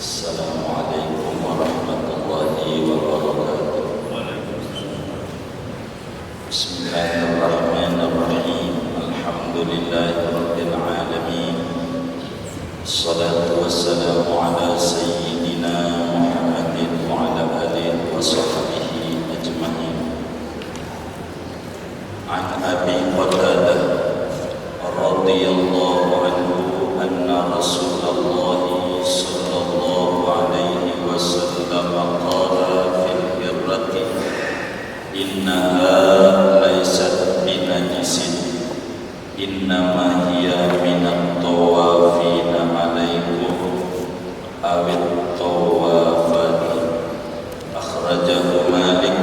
Assalamualaikum warahmatullahi wabarakatuh. Bismillahirrahmanirrahim. Alhamdulillahirabbil alamin. Wassalatu wassalamu ala sayyidina Muhammadin wa ala alihi wa sahbihi ajma'in. An Abi Qatadah radhiyallahu anhu anna Rasulullah sallallahu alaihi wasallam qala fil hirrati innaha laysat binajisin innama hiya minat tawafina alaikum awit tawafati. Akhrajahu Malik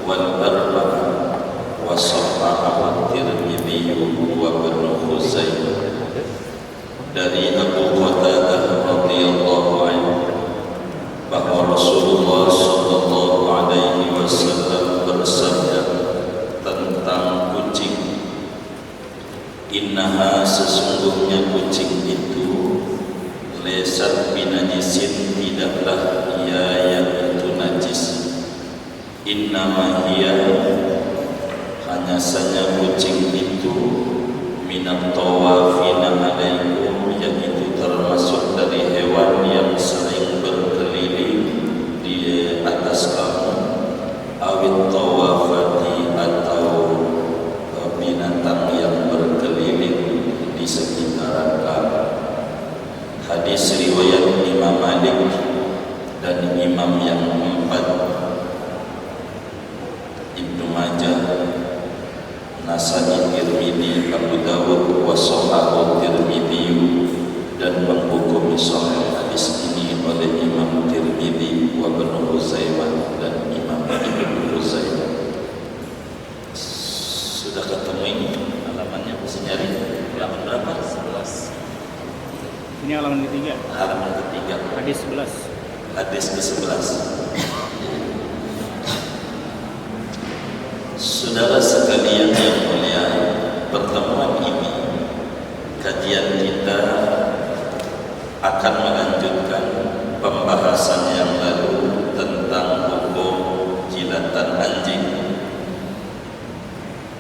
wal arba'ah wa sahhahahu Tirmidzi wa Ibnu Khuzaimah. Dari Abu Qatadah radhiyallahu anhu bahwa Rasulullah sallallahu alaihi wasallam bersabda tentang kucing, innaha sesungguhnya kucing itu lesat binajisin tidaklah ia yang itu najis, innama hiya hanya saja kucing itu minat tawafina alaikum, yaitu termasuk dari hewan yang sering berkeliling di atas kamu, awit tawafati atau binatang yang berkeliling di sekitaran kamu. Hadis riwayat Imam Malik dan imam yang empat, Ibnu Majah, Nasa'i, Tirmidzi, Abu Dawud, wa sahhahu Tirmidzi, dan menghukumi sahih hadis ini oleh Imam Tirmidzi wa Ibnu Khuzaimah dan Imam Ibnu Khuzaimah. Sudah ketemu ini halamannya, bisa nyari halaman berapa? 11. Ini halaman ketiga. Halaman ketiga. Hadis 11. Hadis ke-11. Saudara sekalian yang mulia, pertemuan ini kajian kita akan melanjutkan pembahasan yang lalu tentang hukum jilatan anjing.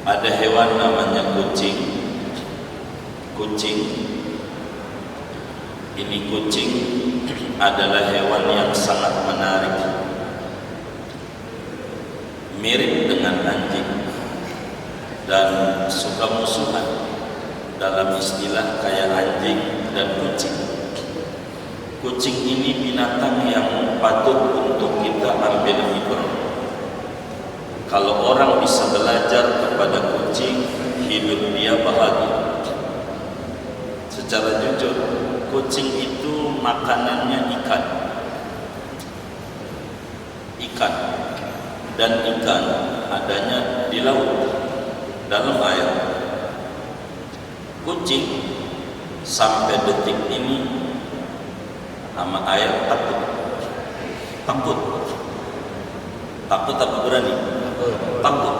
Ada hewan namanya kucing. Ini kucing adalah hewan yang sangat menarik, mirip dengan anjing dan suka musuhan, dalam istilah kayak anjing dan kucing. Kucing ini binatang yang patut untuk kita ambil ibrah. Kalau orang bisa belajar kepada kucing, hidup dia bahagia. Secara jujur, kucing itu makanannya ikan, dan ikan adanya di laut, dalam air. Kucing sampai detik ini sama air takut apa berani? Takut.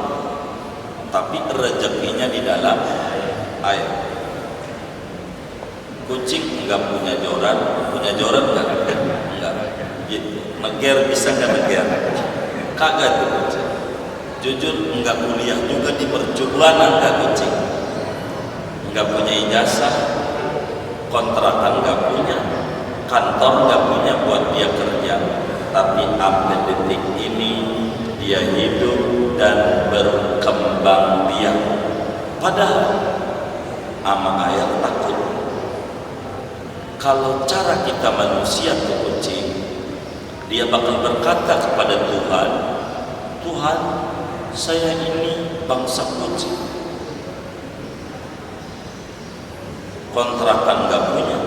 Tapi rezekinya di dalam air. Kucing enggak punya joran enggak? Enggak. Neger bisa enggak neger? Kagak tuh kucing. Jujur enggak kuliah juga di perjuangan enggak kucing. Enggak punya ijazah, kontrakan enggak punya, kantor enggak punya buat dia kerja. Tapi sampai detik ini dia hidup dan berkembang biak. Padahal ama ayat takut. Kalau cara kita manusia ke kucing, dia bakal berkata kepada Tuhan, Tuhan, saya ini bangsa kucing, kontrakan gak punya,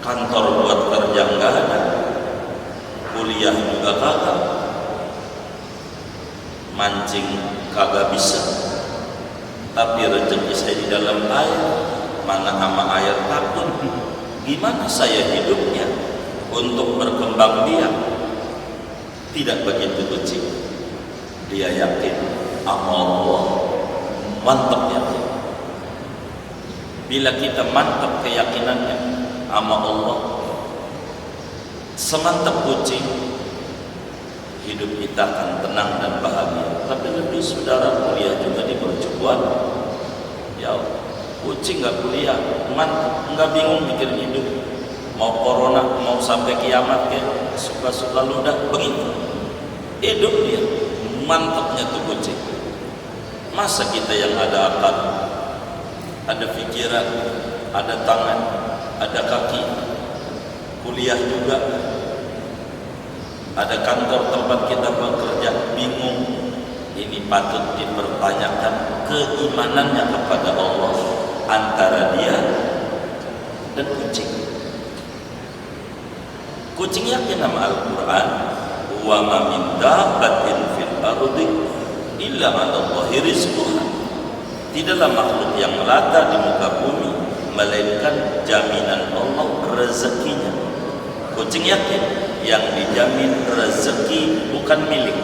kantor buat kerja gak ada, kuliah juga kagak, mancing kagak bisa, tapi rezeki saya di dalam air, mana sama air takut. Gimana saya hidupnya untuk berkembang biak? Tidak begitu kucing. Dia yakin sama Allah, mantap yakin. Bila kita mantap keyakinannya sama Allah, semantap kucing, hidup kita akan tenang dan bahagia. Tapi lebih saudara kuliah juga di mercubuan. Ya, kucing nggak kuliah, mantap, nggak bingung mikir hidup. Mau corona, mau sampai kiamat kayak suka-suka ludah begitu. Hidup dia, mantapnya tuh kucing. Masa kita yang ada akal, ada pikiran, ada tangan, ada kaki, kuliah juga, ada kantor tempat kita bekerja, bingung. Ini patut dipertanyakan keimanannya kepada Allah antara dia dan kucing. Kucing yakin sama Al-Quran, wa ma min dabbatin fil ardi illa 'ala Allahi rizquha. Tidaklah makhluk yang melata di muka bumi melainkan jaminan Allah rezekinya. Kucing yakin yang dijamin rezeki bukan milik.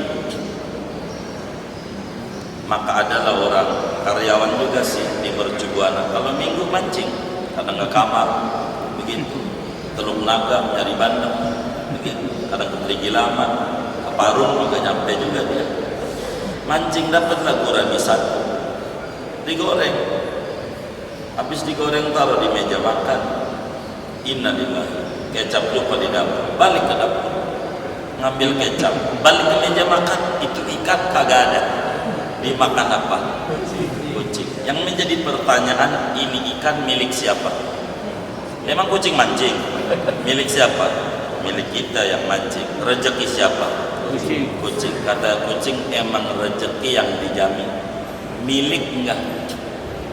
Maka adalah orang karyawan juga sih di mercubuana, kalau minggu mancing kadang ke kamar begitu, Teluk Naga nyari bandeng begitu, kadang ke Perigi Lama, ke Parung juga nyampe juga dia mancing, dapatlah gurami satu, digoreng, habis digoreng taruh di meja makan. Innalillahi, kecap lupa di dapur, balik ke dapur ngambil kecap, balik ke meja makan, itu ikan kagak ada. Dimakan apa? Kucing. Yang menjadi pertanyaan, ini ikan milik siapa? Memang kucing mancing, milik siapa? Milik kita yang mancing. Rezeki siapa? Kucing. Kata kucing, emang rezeki yang dijamin. Milik enggak?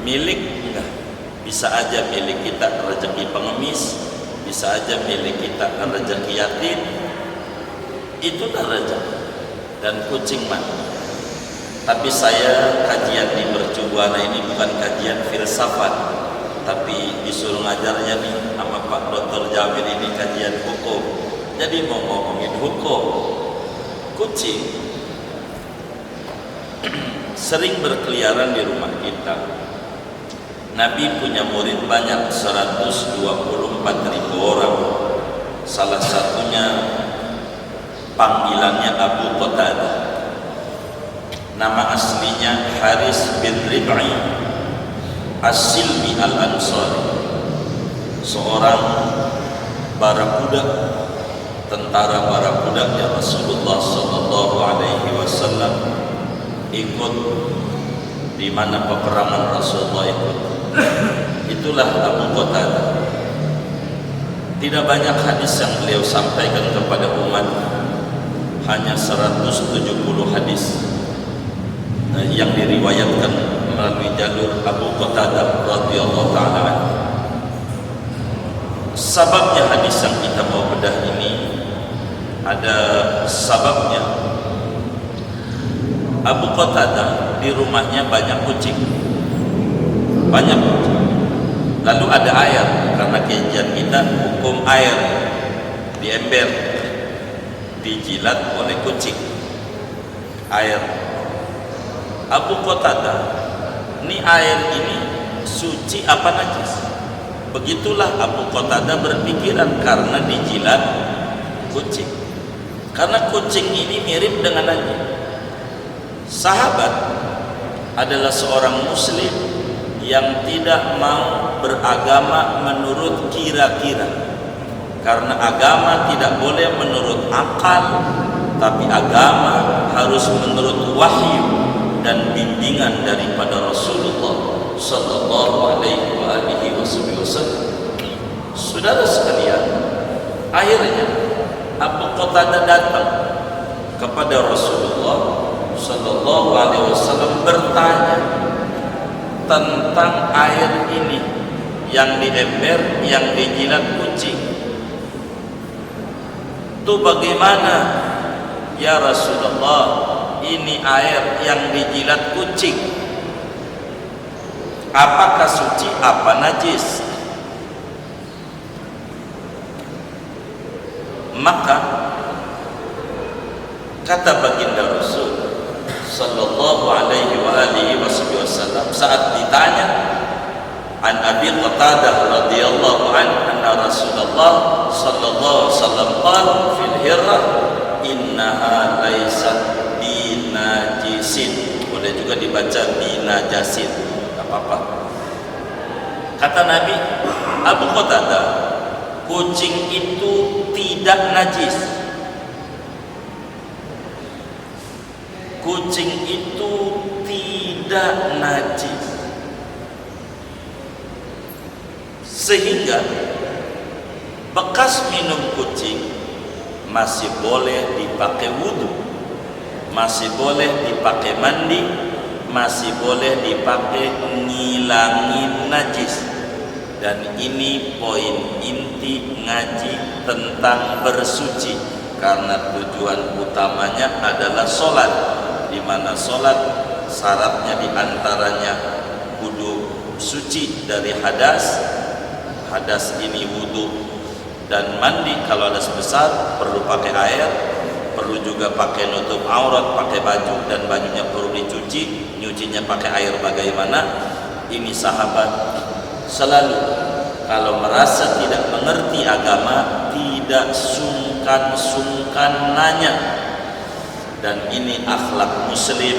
Milik enggak? Bisa aja milik kita rezeki pengemis, bisa aja milik kita rezeki yatim. Itulah rezeki. Dan kucing mah. Tapi saya kajian di mercubuana ini bukan kajian filsafat, tapi disuruh ngajarnya nih sama Pak Dr. Jamil ini kajian hukum. Jadi mau ngomongin hukum. Kucing sering berkeliaran di rumah kita. Nabi punya murid banyak, 124.000 orang. Salah satunya panggilannya Abu Qatadah. Nama aslinya Haris bin Rib'i As-Silmi Al-Ansari, seorang barakuda, tentara barakudanya Rasulullah sallallahu alaihi wasallam, ikut di mana peperangan Rasulullah ikut. Itulah Abu Qatadah. Tidak banyak hadis yang beliau sampaikan kepada umat, hanya 170 hadis yang diriwayatkan melalui jalur Abu Qatadah radhiyallahu ta'ala. Sababnya hadis yang kita mau bedah ini, ada sababnya. Abu Qatadah di rumahnya banyak kucing, banyak kucing. Lalu ada air, karena kajian kita hukum air di ember dijilat oleh kucing. Air Abu Qatadah, ini air ini suci apa najis? Begitulah Abu Qatadah berpikiran karena dijilat kucing. Karena kucing ini mirip dengan anjing. Sahabat adalah seorang muslim yang tidak mau beragama menurut kira-kira. Karena agama tidak boleh menurut akal, tapi agama harus menurut wahyu dan bimbingan daripada Rasulullah sallallahu alaihi wasallam. Saudara sekalian, akhirnya Abu Qatadah datang kepada Rasulullah sallallahu alaihi wasallam bertanya tentang air ini yang di ember, yang dijilat kucing. Itu bagaimana ya Rasulullah? Ini air yang dijilat kucing, apakah suci apa najis? Maka kata baginda Rasul sallallahu alaihi wasallam saat ditanya an Abi Qatadah radhiyallahu anhu anna Rasulullah sallallahu alaihi wasallam qala fil hirrah innaha laysat binajisin. Boleh juga dibaca binajasin, enggak apa-apa. Kata Nabi, Abu Qatadah, kucing itu tidak najis. Kucing itu tidak najis. Sehingga bekas minum kucing masih boleh dipakai wudhu, masih boleh dipakai mandi, masih boleh dipakai ngilangin najis. Dan ini poin inti ngaji tentang bersuci, karena tujuan utamanya adalah sholat, di mana sholat syaratnya diantaranya wudu suci dari hadas. Hadas ini wudu dan mandi. Kalau hadas besar perlu pakai air, perlu juga pakai nutup aurat, pakai baju, dan bajunya perlu dicuci. Nyucinya pakai air bagaimana? Ini sahabat selalu kalau merasa tidak mengerti agama tidak sungkan-sungkan nanya. Dan ini akhlak muslim,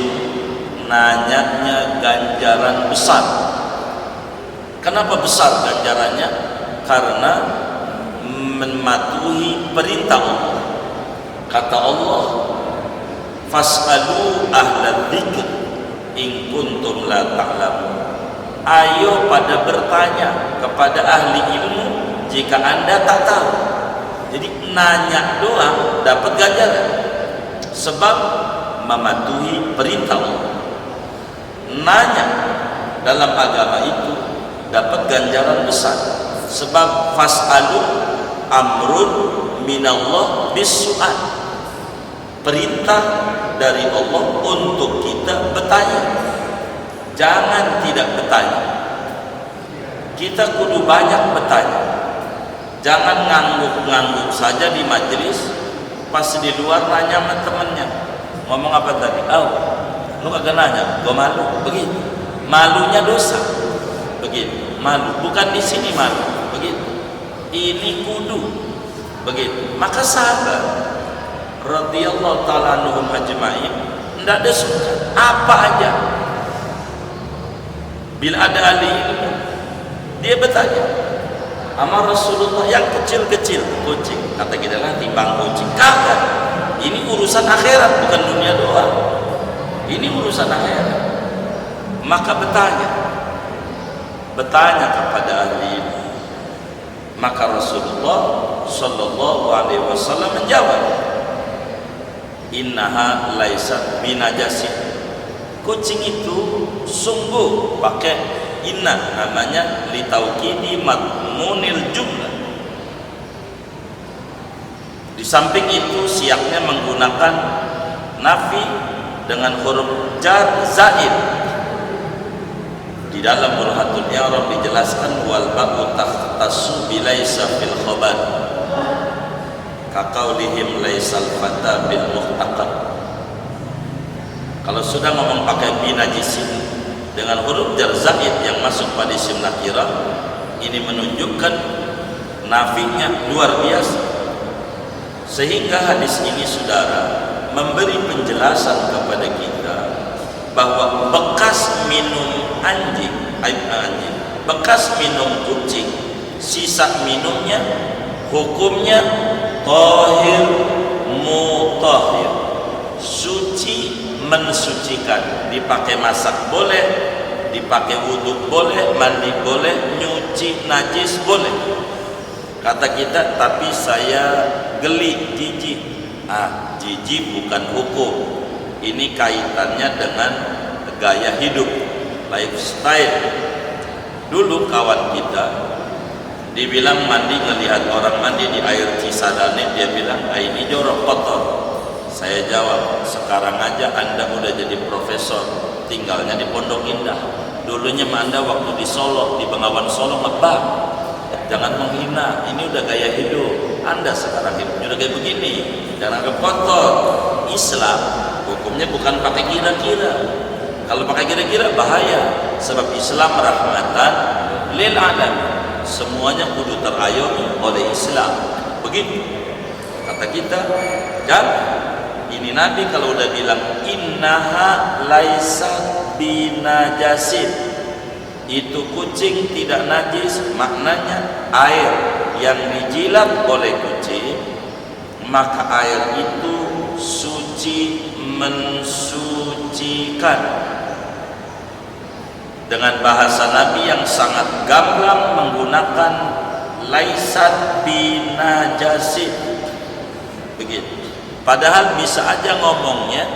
nanyanya ganjaran besar. Kenapa besar ganjarannya? Karena mematuhi perintah Allah. Kata Allah, fas'alu ahla dzikr in kuntum la ta'lamun. Ayo pada bertanya kepada ahli ilmu jika Anda tak tahu. Jadi nanya doang dapat ganjaran, sebab mematuhi perintah Allah. Nanya dalam agama itu dapat ganjaran besar, sebab fas'alu amrun minallah bisu'al, perintah dari Allah untuk kita bertanya. Jangan tidak bertanya. Kita kudu banyak bertanya. Jangan ngangguk-ngangguk saja di majelis, pas di luar nanya sama temennya, ngomong apa tadi? Oh, lu kagak nanya, gua malu. Begitu. Malunya dosa. Begitu. Malu, bukan di sini malu. Begitu. Ini kudu. Begitu. Maka sahabat radhiyallahu ta'ala anhum ajma'in enggak ada suka apa aja. Bila ada ahli ilmu, dia bertanya sama Rasulullah yang kecil-kecil, kucing, kata kita lah timbang kucing. Kagak, ini urusan akhirat, bukan dunia doang. Ini urusan akhirat. Maka bertanya kepada ahli ilmu. Maka Rasulullah sallallahu alaihi wasallam menjawab, innaha laisat binajasin. Kucing itu sungguh, pakai inna, namanya litaukidi madmunil jumlah. Di samping itu siaknya menggunakan nafi dengan huruf jar zaid. Di dalam Burhatul I'rab dijelaskan wal ba'u tahtasu bilaisa fil khabar kaqaulihim laisal fata bil muhtaqab. Kalau sudah ngomong pakai binajisin dengan huruf jar zaid yang masuk pada isim nakirah, ini menunjukkan nafinya luar biasa. Sehingga hadis ini saudara memberi penjelasan kepada kita bahwa bekas minum anjing, bekas minum kucing, sisa minumnya hukumnya tahir mutahhir, suci mensucikan. Dipakai masak boleh, dipakai wudhu boleh, mandi boleh, nyuci najis boleh. Kata kita, tapi saya geli, jijik. Jijik bukan hukum. Ini kaitannya dengan gaya hidup, lifestyle. Dulu kawan kita dibilang mandi, ngelihat orang mandi di air Cisadane, dia bilang ini jorok, kotor. Saya jawab, sekarang aja Anda udah jadi profesor, tinggalnya di Pondok Indah. Dulunya Anda waktu di Solo, di Bengawan Solo ngebak. Jangan menghina, ini udah gaya hidup. Anda sekarang hidupnya udah kayak begini, jangan anggap kotor. Islam hukumnya bukan pakai kira-kira. Kalau pakai kira-kira bahaya, sebab Islam rahmatan lil alamin. semuanya kudu terayomi oleh Islam. Begitu kata kita. Dan ini Nabi kalau udah bilang innaha laisat binajasin, itu kucing tidak najis, maknanya air yang dijilat oleh kucing, maka air itu suci, mensucikan. Dengan bahasa Nabi yang sangat gamblang menggunakan laisat binajasin. Begitu. Padahal bisa aja ngomongnya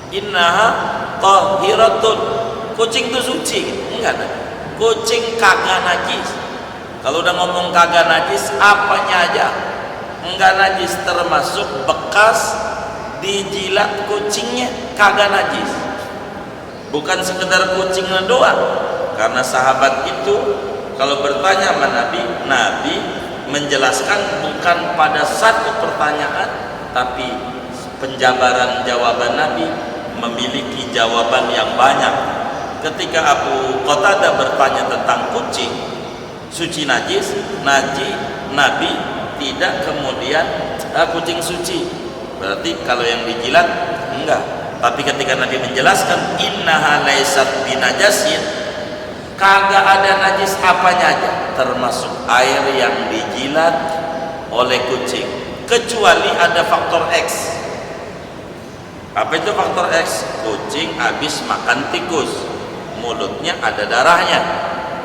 innaha tahiratun, kucing itu suci. Enggak ada. Kucing kagak najis. Kalau udah ngomong kagak najis, apanya aja enggak najis, termasuk bekas dijilat kucingnya kagak najis. Bukan sekedar kucingnya doang. Karena sahabat itu kalau bertanya sama Nabi, Nabi menjelaskan bukan pada satu pertanyaan, tapi penjabaran jawaban Nabi memiliki jawaban yang banyak. Ketika Abu Qatadah bertanya tentang kucing suci najis, Nabi tidak kemudian kucing suci, berarti kalau yang dijilat enggak. Tapi ketika Nabi menjelaskan innaha laisat binajasin, kagak ada najis apanya aja, termasuk air yang dijilat oleh kucing, kecuali ada faktor X. Apa itu faktor X? Kucing habis makan tikus, mulutnya ada darahnya,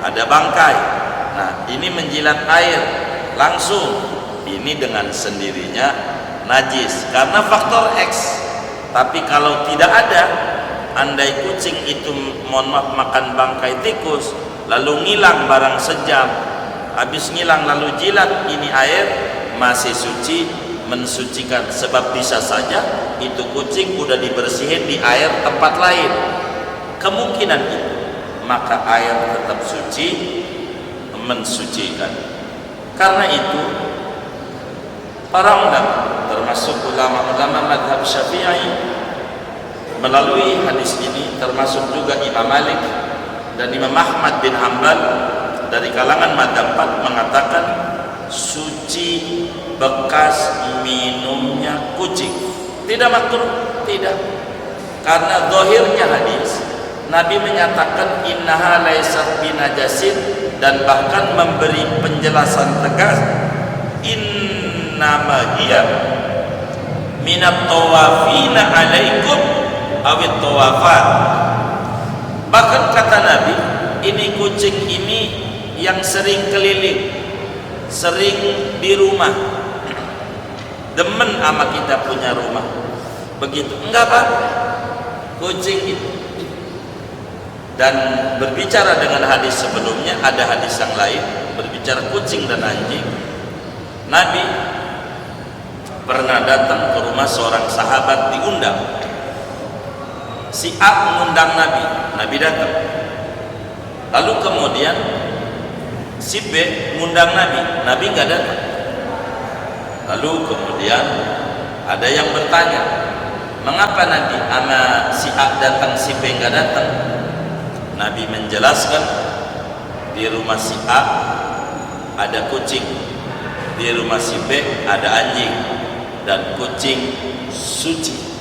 ada bangkai. Nah, ini menjilat air langsung, ini dengan sendirinya najis karena faktor X. Tapi kalau tidak ada, andai kucing itu mohon maaf makan bangkai tikus lalu ngilang barang sejam, habis ngilang lalu jilat, ini air masih suci, mensucikan. Sebab bisa saja itu kucing udah dibersihin di air tempat lain, kemungkinan itu, maka air tetap suci, mensucikan. Karena itu para ulama, termasuk ulama-ulama madhab Syafi'i, melalui hadis ini, termasuk juga Imam Malik dan Imam Ahmad bin Hanbal dari kalangan madhab 4, mengatakan suci bekas minumnya kucing, tidak makruh, tidak. Karena zahirnya hadis Nabi menyatakan innaha laisat binajasin, dan bahkan memberi penjelasan tegas innama hiya minat tawafina alaikum awit tawafat. Bahkan kata Nabi, ini kucing ini yang sering keliling, sering di rumah, demen sama kita punya rumah. Begitu, enggak Pak, kucing itu. Dan berbicara dengan hadis sebelumnya, ada hadis yang lain berbicara kucing dan anjing. Nabi pernah datang ke rumah seorang sahabat, diundang. Si A mengundang Nabi, Nabi datang. Lalu kemudian si B mengundang Nabi, Nabi nggak datang. Lalu kemudian ada yang bertanya, mengapa Nabi sama si A datang, si B nggak datang? Nabi menjelaskan, di rumah si A ada kucing, di rumah si B ada anjing, dan kucing suci.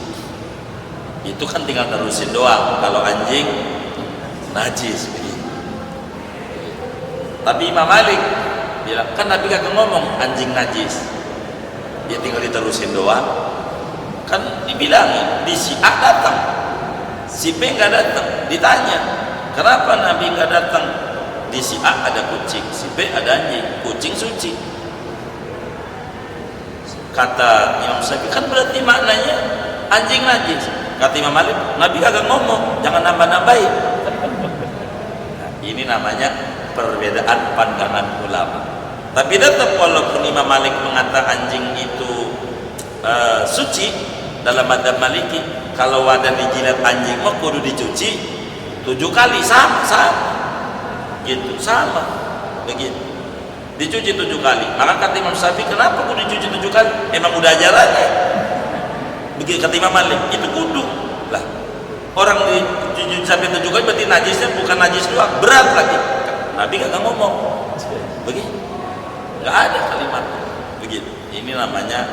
Itu kan tinggal terusin doang, kalau anjing najis. Tapi Imam Malik bilang, kan Nabi kagak ngomong anjing najis, dia tinggal diterusin doang. Kan dibilangin, di si A datang, si B nggak datang. Ditanya, kenapa Nabi nggak datang? Di si A ada kucing, si B ada anjing, kucing suci. Kata Imam Syafi'i, kan berarti maknanya anjing najis. Kata Imam Malik, Nabi kagak ngomong, jangan nambah-nambahin. Nah, ini namanya perbedaan pandangan ulama. Tapi tetap walaupun Imam Malik mengatakan anjing itu suci, dalam madzhab Maliki kalau wadah dijilat anjing mah kudu dicuci 7 kali, sama gitu, sama begitu, dicuci 7 kali. Maka kata Imam Syafi'i, kenapa kudu dicuci 7 kali? Emang udah ajarannya begitu. Kata Imam Malik, itu kudu lah, orang dicuci sampai 7 kali berarti najisnya bukan najis doang, berat lagi. Nabi nggak ngomong begitu, nggak ada kalimat begitu. Ini namanya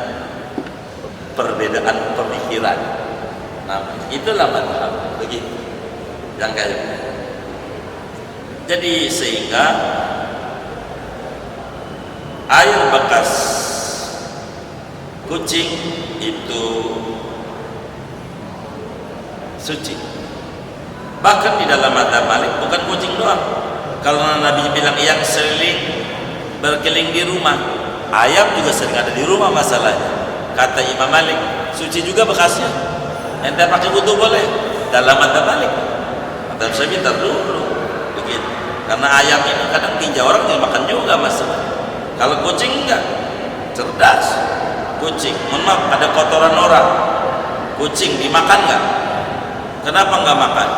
perbedaan pemikiran. Nah, itulah madhab begitu yang kayak gitu. Jadi sehingga air bekas kucing itu suci. Bahkan di dalam madhab Malik bukan kucing doang. Kalau Nabi bilang yang sering berkeliling di rumah, ayam juga sering ada di rumah masalahnya. Kata Imam Malik, suci juga bekasnya. Ente pakai wudu boleh dalam madhab Malik. Madhab Syafi'i dulu begitu. Karena ayam ini kadang tinja orang dimakan juga masalah. Kalau kucing enggak, cerdas. Kucing, mohon maaf, ada kotoran orang. Kucing dimakan enggak? Kenapa enggak makan?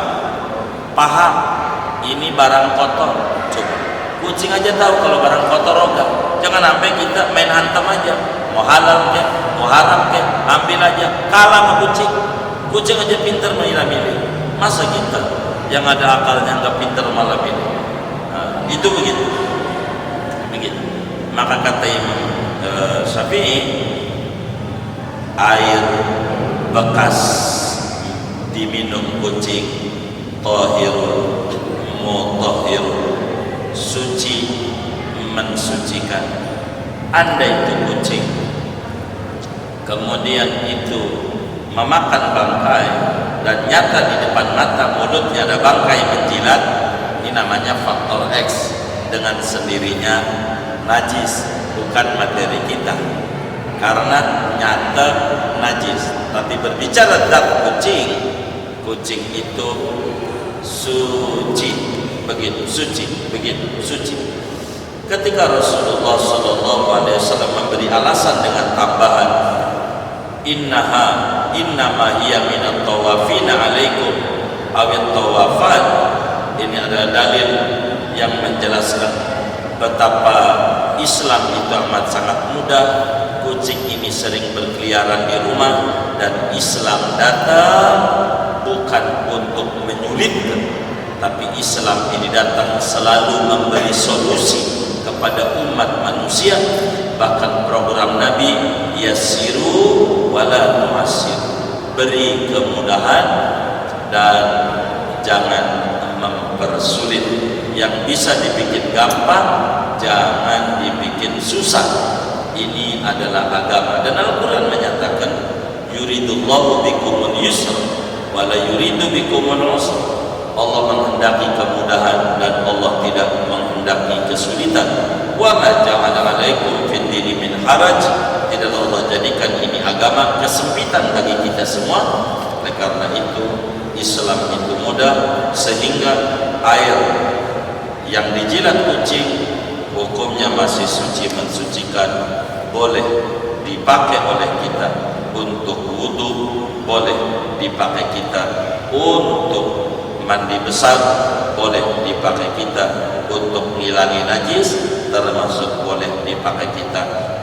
Paham, ini barang kotor. Coba, kucing aja tahu kalau barang kotor enggak. Jangan sampai kita main hantam aja. Mau halal ke, mau haram ke, ambil aja. Kalah sama kucing. Kucing aja pintar milih-milih. Masa kita yang ada akalnya enggak pintar malah pilih? Nah, itu begitu. Begitu. Maka kata Imam Syafi'i, air bekas diminum kucing tahirul mutahhirul, suci mensucikan. Andai itu kucing kemudian itu memakan bangkai dan nyata di depan mata mulutnya ada bangkai menjilat, ini namanya faktor X, dengan sendirinya najis, bukan materi kita karena nyata najis. Tapi berbicara tentang kucing, kucing itu suci, begitu suci, begitu suci. Ketika Rasulullah SAW memberi alasan dengan tambahan, innama hiya minat tawafina alaikum awit tawafat, ini adalah dalil yang menjelaskan betapa Islam itu amat sangat mudah. Kucing ini sering berkeliaran di rumah dan Islam datang bukan untuk menyulitkan, tapi Islam ini datang selalu memberi solusi kepada umat manusia. Bahkan program Nabi, yassiru wala tu'assir, beri kemudahan dan jangan mempersulit. Yang bisa dibikin gampang jangan dibikin susah. Ini adalah agama, dan Al-Quran menyatakan yuridullahu bikumul yusra wala yuridu bikumul usra. Allah menghendaki kemudahan dan Allah tidak menghendaki kesulitan. Wa ma ja'ala 'alaikum fid dini min haraj, tidak Allah jadikan ini agama kesempitan bagi kita semua. Oleh karena itu Islam itu mudah, sehingga air yang dijilat kucing hukumnya masih suci mensucikan, boleh dipakai oleh kita untuk wudu, boleh dipakai kita untuk mandi besar, boleh dipakai kita untuk ngilangi najis, termasuk boleh dipakai kita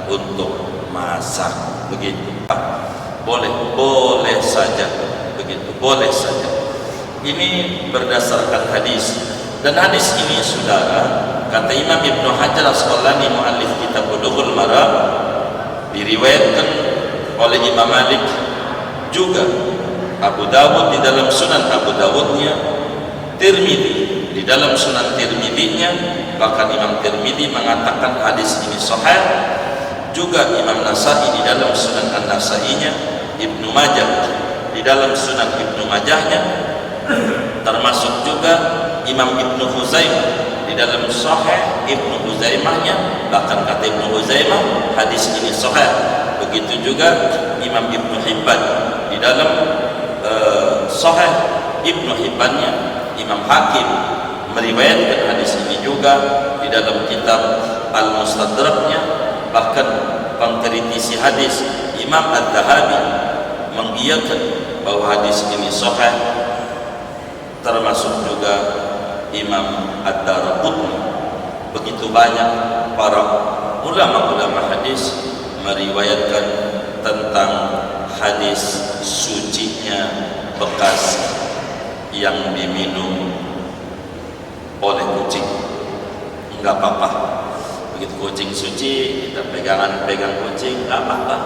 untuk masak, begitu. Boleh saja, begitu, boleh saja. Ini berdasarkan hadis, dan hadis ini saudara, kata Imam Ibnu Hajar Al-Asqalani muallif kitab Bulughul Maram, diriwayatkan oleh Imam Malik, juga Abu Dawud di dalam Sunan Abu Dawudnya, Tirmidzi di dalam Sunan Tirmidzi-nya, bahkan Imam Tirmidzi mengatakan hadis ini sahih. Juga Imam Nasai di dalam Sunan An-Nasai-nya, Ibnu Majah di dalam Sunan Ibnu Majah-nya, termasuk juga Imam Ibnu Huzaimah di dalam Sahih Ibnu Huzaimah-nya, bahkan kata Ibnu Huzaimah hadis ini sahih. Begitu juga Imam Ibnu Hibban di dalam Sahih Ibnu Hibban-nya, Imam Hakim meriwayatkan hadis ini juga di dalam kitab Al-Mustadrak-nya. Bahkan pengkritisi hadis Imam Ad-Dhahabi mengiyakan bahwa hadis ini sahih, termasuk juga Imam Ad-Darqutni. Begitu banyak para ulama-ulama hadis meriwayatkan tentang hadis sucinya bekas yang diminum oleh kucing. nggak apa-apa. Begitu kucing suci, kita pegang kucing, nggak apa-apa.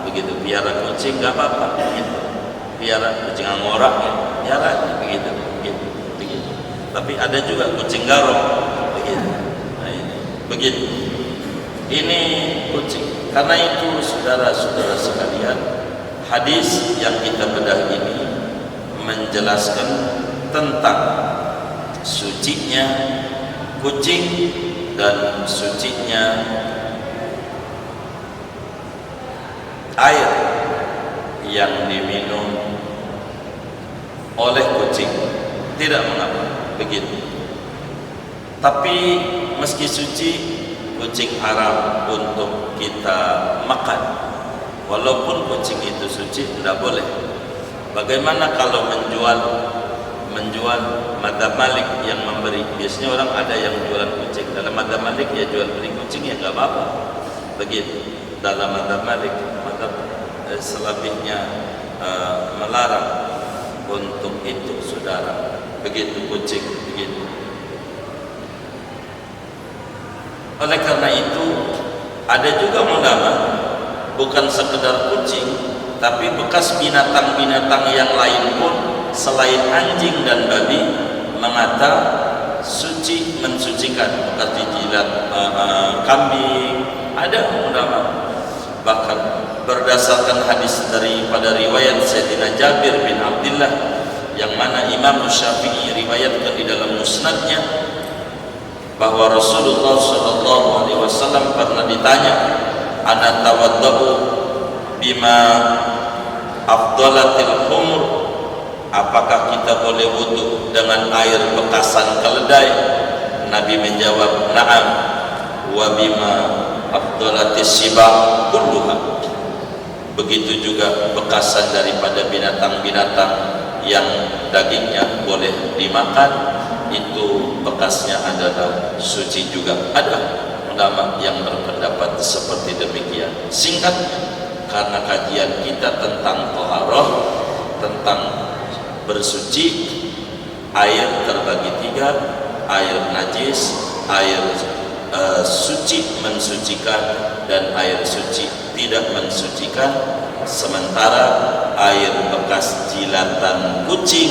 Begitu piara kucing, nggak apa-apa. Begitu. Piara kucing angora, piara begitu. Tapi ada juga kucing garong, begitu. Nah ini, begitu. Ini kucing. Karena itu, saudara-saudara sekalian, hadis yang kita bedah ini menjelaskan tentang sucinya kucing dan sucinya air yang diminum oleh kucing. Tidak mengapa, begitu. Tapi meski suci, kucing haram untuk kita makan. Walaupun kucing itu suci, tidak boleh. Bagaimana kalau menjual Madzhab Malik yang memberi? Biasanya orang ada yang jualan kucing. Dalam Madzhab Malik ya jual beli kucing ya nggak apa-apa. Begitu. Dalam Madzhab Malik, selebihnya melarang untuk itu, saudara. Begitu kucing, begitu. Oleh karena itu, ada juga ulama bukan sekedar kucing, tapi bekas binatang-binatang yang lain pun selain anjing dan babi mengata suci, mensucikan. Bekas dijilat kambing, ada ulama. Bahkan berdasarkan hadis daripada riwayat Sayyidina Jabir bin Abdullah yang mana Imam Syafi'i riwayatkan di dalam musnadnya, bahwa Rasulullah SAW pernah ditanya, ana tawaddau bima afdalatil humur, apakah kita boleh wudu dengan air bekasan keledai? Nabi menjawab, na'am, wa bima afdalatis sibah kulluha. Begitu juga bekasan daripada binatang-binatang yang dagingnya boleh dimakan, itu bekasnya adalah suci juga. Ada ulama yang berpendapat seperti demikian. Singkat, karena kajian kita tentang thaharah, tentang bersuci, air terbagi tiga: air najis, air suci mensucikan, dan air suci tidak mensucikan. Sementara air bekas jilatan kucing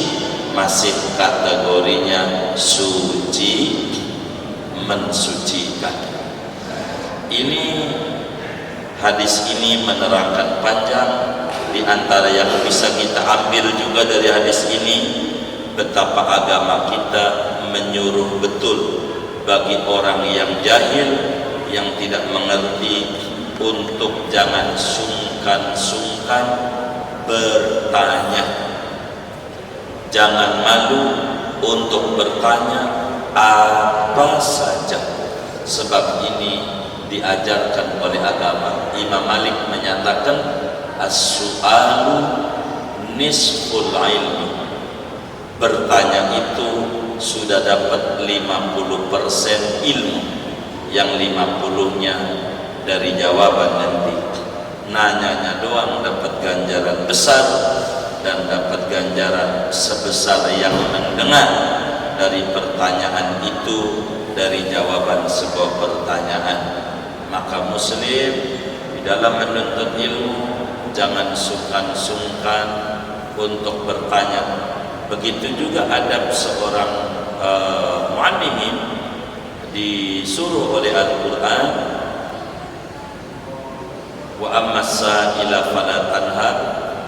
masih kategorinya suci, mensucikan. Ini hadis ini menerangkan panjang. Di antara yang bisa kita ambil juga dari hadis ini, betapa agama kita menyuruh betul bagi orang yang jahil, yang tidak mengerti, untuk jangan sungkan-sungkan bertanya. Jangan malu untuk bertanya apa saja, sebab ini diajarkan oleh agama. Imam Malik menyatakan as-su'alu nisful ilmi. Bertanya itu sudah dapat 50% ilmu, yang 50-nya dari jawaban nanti. Nanyanya doang dapat ganjaran besar, dan dapat ganjaran sebesar yang mendengar dari pertanyaan itu, dari jawaban sebuah pertanyaan. Maka muslim di dalam menuntut ilmu jangan sungkan-sungkan untuk bertanya. Begitu juga adab seorang muallimin disuruh oleh Al-Quran, wa ammasa ila fala tanhar.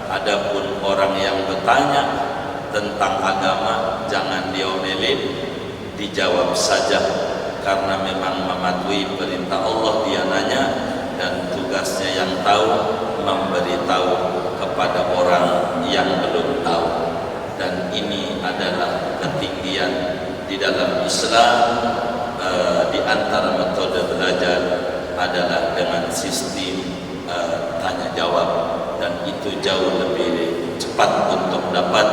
Adapun orang yang bertanya tentang agama jangan diomelin, dijawab saja, karena memang mematuhi perintah Allah dia nanya, dan tugasnya yang tahu memberitahu kepada orang yang belum tahu. Dan ini adalah ketinggian di dalam Islam. Di antara metode belajar adalah dengan sistem tanya jawab, dan itu jauh lebih cepat untuk dapat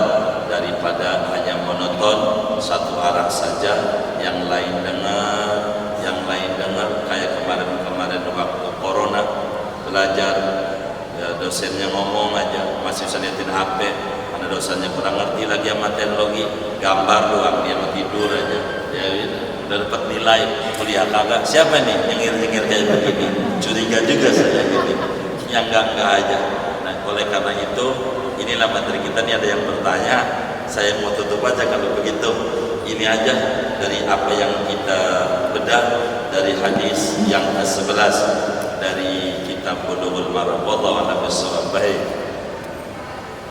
daripada hanya monoton satu arah saja, yang lain dengar kayak kemarin waktu corona belajar, ya, dosennya ngomong aja masih bisa liatin HP, mana dosennya kurang ngerti lagi sama teknologi, gambar doang dia mau tidur aja, ya udah dapat nilai kuliah kagak. Siapa nih nyengir-nyengir kayak begini? Curiga juga saya gitu. Yang enggak aja. Nah, oleh karena itu inilah materi kita. Nih ada yang bertanya, saya mau tutup aja kalau begitu. Ini aja dari apa yang kita bedah dari hadis yang ke-11 dari kitab Bulughul Maram. Wallahu a'lam bishawab. Baik.